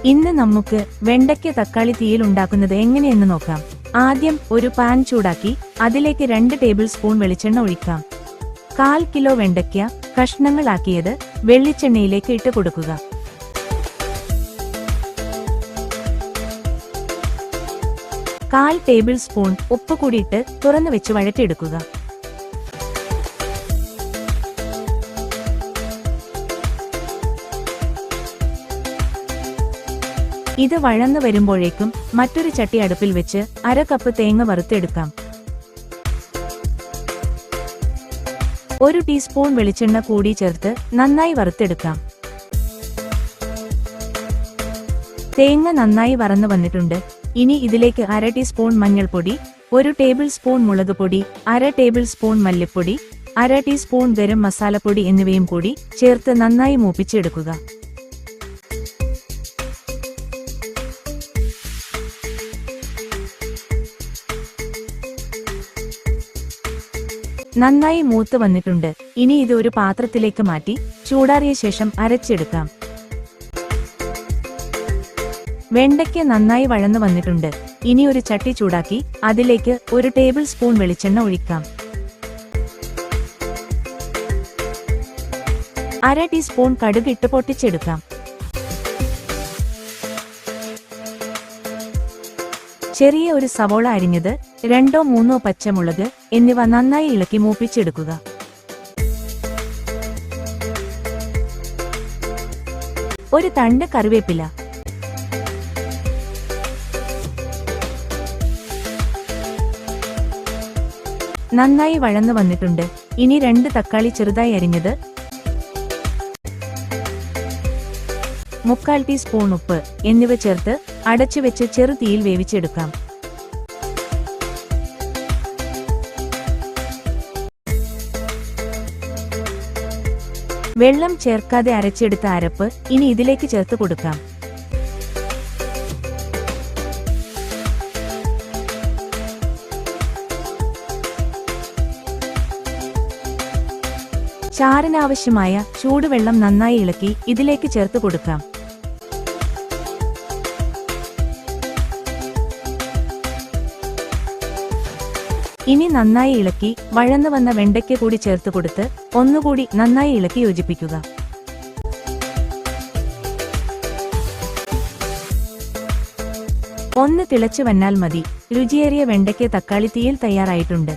ഇന്ന് നമുക്ക് വെണ്ടയ്ക്ക തക്കാളി തീയിൽ ഉണ്ടാക്കുന്നത് എങ്ങനെയെന്ന് നോക്കാം. ആദ്യം ഒരു പാൻ ചൂടാക്കി അതിലേക്ക് 2 ടേബിൾ സ്പൂൺ വെളിച്ചെണ്ണ ഒഴിക്കാം. 1/4 കിലോ വെണ്ടയ്ക്ക കഷ്ണങ്ങളാക്കിയത് വെളിച്ചെണ്ണയിലേക്ക് ഇട്ട് കൊടുക്കുക. കാൽ ടേബിൾ സ്പൂൺ ഉപ്പ് കൂടിയിട്ട് തുറന്നു വെച്ച് വഴറ്റിയെടുക്കുക. ഇത് വഴന്നു വരുമ്പോഴേക്കും മറ്റൊരു ചട്ടി അടുപ്പിൽ വെച്ച് 1/2 കപ്പ് തേങ്ങ വറുത്തെടുക്കാം. 1 ടീസ്പൂൺ വെളിച്ചെണ്ണ കൂടി ചേർത്ത് നന്നായി വറുത്തെടുക്കാം. തേങ്ങ നന്നായി വറന്നു വന്നിട്ടുണ്ട്. ഇനി ഇതിലേക്ക് 1/2 ടീസ്പൂൺ മഞ്ഞൾപ്പൊടി, 1 ടേബിൾ സ്പൂൺ മുളക് പൊടി, 1/2 ടേബിൾ സ്പൂൺ മല്ലിപ്പൊടി, 1/2 ടീസ്പൂൺ ഗരം മസാലപ്പൊടി എന്നിവയും കൂടി ചേർത്ത് നന്നായി മൂപ്പിച്ചെടുക്കുക. നന്നായി മൂത്ത് വന്നിട്ടുണ്ട്. ഇനി ഇത് ഒരു പാത്രത്തിലേക്ക് മാറ്റി ചൂടാറിയ ശേഷം അരച്ചെടുക്കാം. വെണ്ടയ്ക്ക നന്നായി വഴന്നു വന്നിട്ടുണ്ട്. ഇനി ഒരു ചട്ടി ചൂടാക്കി അതിലേക്ക് 1 ടേബിൾ സ്പൂൺ വെളിച്ചെണ്ണ ഒഴിക്കാം. 1/2 ടീസ്പൂൺ കടുക് ഇട്ട് പൊട്ടിച്ചെടുക്കാം. ചെറിയ ഒരു സവോള അരിഞ്ഞത്, 2-3 പച്ചമുളക് എന്നിവ നന്നായി ഇളക്കി മൂപ്പിച്ചെടുക്കുക. ഒരു തണ്ട് കറിവേപ്പില, നന്നായി വഴന്നു വന്നിട്ടുണ്ട്. ഇനി 2 തക്കാളി ചെറുതായി അരിഞ്ഞത്, 1/4 ടീസ്പൂൺ ഉപ്പ് എന്നിവ ചേർത്ത് അടച്ചുവെച്ച് ചെറുതീയിൽ വേവിച്ചെടുക്കാം. വെള്ളം ചേർക്കാതെ അരച്ചെടുത്ത അരപ്പ് ഇനി ഇതിലേക്ക് ചേർത്ത് കൊടുക്കാം. ചാറിനാവശ്യമായ ചൂടുവെള്ളം നന്നായി ഇളക്കി ഇതിലേക്ക് ചേർത്ത് കൊടുക്കാം. ഇനി നന്നായി ഇളക്കി വഴന്നു വന്ന വെണ്ടയ്ക്ക കൂടി ചേർത്ത് കൊടുത്ത് ഒന്നുകൂടി നന്നായി ഇളക്കി യോജിപ്പിക്കുക. ഒന്ന് തിളച്ചു വന്നാൽ മതി. രുചിയേറിയ വെണ്ടയ്ക്ക തക്കാളി തീയിൽ തയ്യാറായിട്ടുണ്ട്.